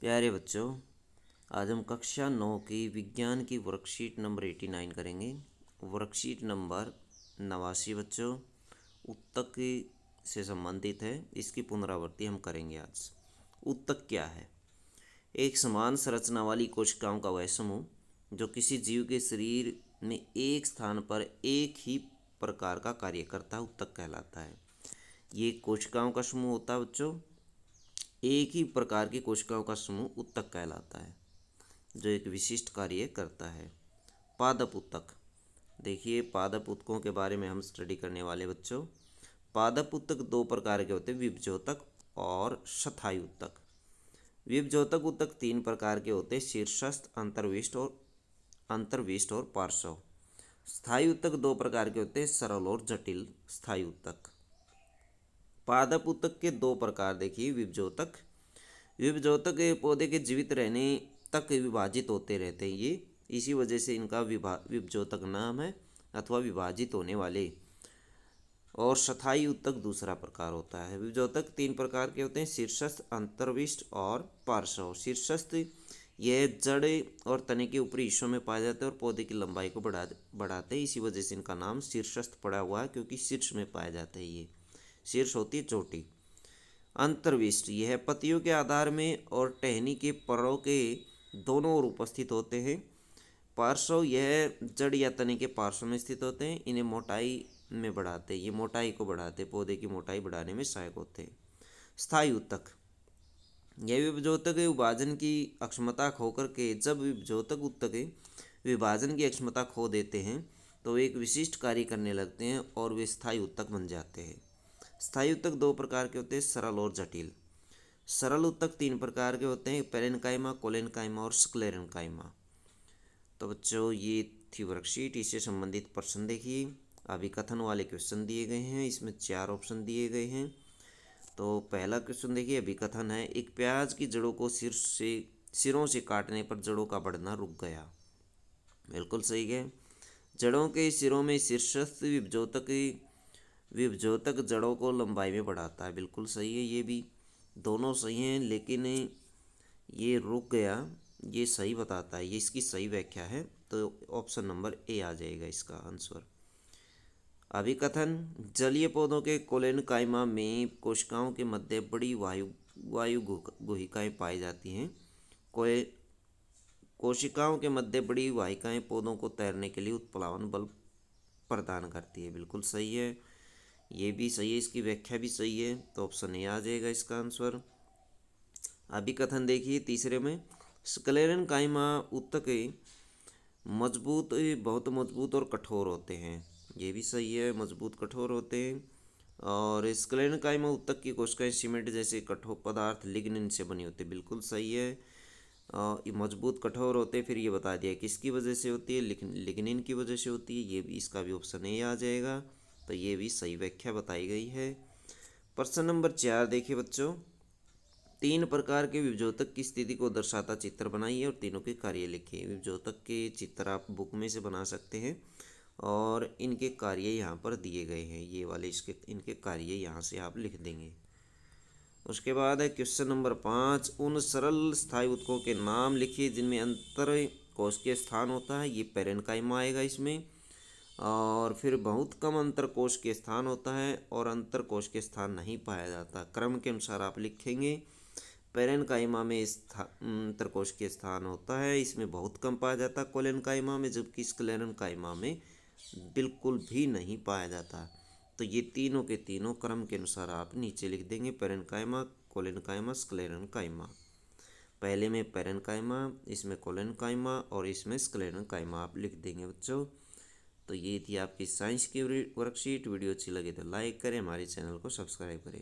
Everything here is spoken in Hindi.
प्यारे बच्चों, आज हम कक्षा 9 की विज्ञान की वर्कशीट नंबर 89 करेंगे। वर्कशीट नंबर 89 बच्चों उत्तक से संबंधित है। इसकी पुनरावृत्ति हम करेंगे आज। उत्तक क्या है? एक समान संरचना वाली कोशिकाओं का वह समूह जो किसी जीव के शरीर में एक स्थान पर एक ही प्रकार का कार्य करता है, उत्तक कहलाता है। ये कोशिकाओं का समूह होता है बच्चों, एक ही प्रकार की कोशिकाओं का समूह उत्तक कहलाता है जो एक विशिष्ट कार्य करता है। पादप उत्तक, देखिए पादप उत्तकों के बारे में हम स्टडी करने वाले बच्चों। पादप उत्तक दो प्रकार के होते हैं, विभजोतक और स्थायी उत्तक। विभजोतक उत्तक तीन प्रकार के होते हैं, शीर्षस्थ, अंतर्विष्ट और पार्श्व। स्थायी उत्तक दो प्रकार के होते हैं, सरल और जटिल स्थायी उत्तक। पादप उत्तक के दो प्रकार देखिए। विभजोतक पौधे के जीवित रहने तक विभाजित होते रहते हैं ये, इसी वजह से इनका विभजोतक नाम है अथवा विभाजित होने वाले। और स्थायी उत्तक दूसरा प्रकार होता है। विभजोतक तीन प्रकार के होते हैं, शीर्षस्थ, अंतर्विष्ट और पार्श्व। शीर्षस्थ यह जड़ और तने के ऊपरी हिस्सों में पाए जाते हैं और पौधे की लंबाई को बढ़ाते हैं, इसी वजह से इनका नाम शीर्षस्थ पड़ा हुआ है, क्योंकि शीर्ष में पाए जाते हैं ये। शीर्ष होती है चोटी। अंतर्विष्ट यह पत्तियों के आधार में और टहनी के परों के दोनों ओर उपस्थित होते हैं। पार्श्व यह जड़ या तने के पार्श्व में स्थित होते हैं। इन्हें मोटाई में बढ़ाते हैं, ये मोटाई को बढ़ाते, पौधे की मोटाई बढ़ाने में सहायक होते हैं। स्थायी उत्तक यह विभजोतक विभाजन की अक्षमता खोकर के, जब विभजोतक उत्तक विभाजन की अक्षमता खो देते हैं तो एक विशिष्ट कार्य करने लगते हैं और वे स्थायी उत्तक बन जाते हैं। स्थायी उत्तक दो प्रकार के होते हैं, सरल और जटिल। सरल उत्तक तीन प्रकार के होते हैं, पेरेन्काइमा, कोलेन्काइमा और स्क्लेरेन्काइमा। तो बच्चों ये थी वर्कशीट, इससे संबंधित प्रश्न देखिए। अभिकथन वाले क्वेश्चन दिए गए हैं, इसमें 4 ऑप्शन दिए गए हैं। तो पहला क्वेश्चन देखिए, अभिकथन है, एक प्याज की जड़ों को सिरों से काटने पर जड़ों का बढ़ना रुक गया। बिल्कुल सही है। जड़ों के सिरों में शीर्षस्थ विभजोतक जड़ों को लंबाई में बढ़ाता है। बिल्कुल सही है, ये भी दोनों सही हैं, लेकिन ये रुक गया, ये सही बताता है, ये इसकी सही व्याख्या है। तो ऑप्शन नंबर ए आ जाएगा इसका आंसर। अभिकथन, जलीय पौधों के कोलेनकाइमा में कोशिकाओं के मध्य बड़ी वायु गुहिकाएं पाई जाती हैं। कोशिकाओं के मध्य बड़ी वाहिकाएं पौधों को तैरने के लिए उत्प्लावन बल प्रदान करती है। बिल्कुल सही है, ये भी सही है, इसकी व्याख्या भी सही है, तो ऑप्शन ए आ जाएगा इसका आंसर। अभिकथन देखिए तीसरे में, स्क्लेरेन्काइमा उत्तक बहुत मजबूत और कठोर होते हैं। ये भी सही है, मजबूत कठोर होते हैं। और स्क्लेरेन्काइमा उत्तक की कोशिकाएं सीमेंट जैसे कठोर पदार्थ लिग्निन से बनी होती है। बिल्कुल सही है, ये मजबूत कठोर होते हैं। फिर ये बता दिया किसकी वजह से होती है, लिग्निन की वजह से होती है, ये भी, इसका भी ऑप्शन ए आ जाएगा। तो ये भी सही व्याख्या बताई गई है। प्रश्न नंबर 4 देखिए बच्चों, तीन प्रकार के विभजोतक की स्थिति को दर्शाता चित्र बनाइए और तीनों के कार्य लिखिए। विभजोतक के चित्र आप बुक में से बना सकते हैं और इनके कार्य यहाँ पर दिए गए हैं, ये वाले इनके कार्य यहाँ से आप लिख देंगे। उसके बाद है क्वेश्चन नंबर 5, उन सरल स्थायी उत्तकों के नाम लिखिए जिनमें अंतर कोशिकीय स्थान होता है। ये पेरेन्काइमा आएगा इसमें। और फिर बहुत कम अंतर कोशिकीय स्थान होता है और अंतर कोशिकीय स्थान नहीं पाया जाता। क्रम के अनुसार आप लिखेंगे। पेरेन्काइमा में अंतर कोशिकीय स्थान होता है, इसमें बहुत कम पाया जाता है कोलेन्काइमा में, जबकि स्क्लेरेन्काइमा में बिल्कुल भी नहीं पाया जाता। तो ये तीनों के तीनों क्रम के अनुसार आप नीचे लिख देंगे, पेरेन्काइमा, कोलेन्काइमा, स्क्लेरेन्काइमा। पहले में पेरेन्काइमा, इसमें कोलेन्काइमा और इसमें स्क्लेरेन्काइमा आप लिख देंगे बच्चों। तो ये थी आपकी साइंस की वर्कशीट। वीडियो अच्छी लगे तो लाइक करें, हमारे चैनल को सब्सक्राइब करें।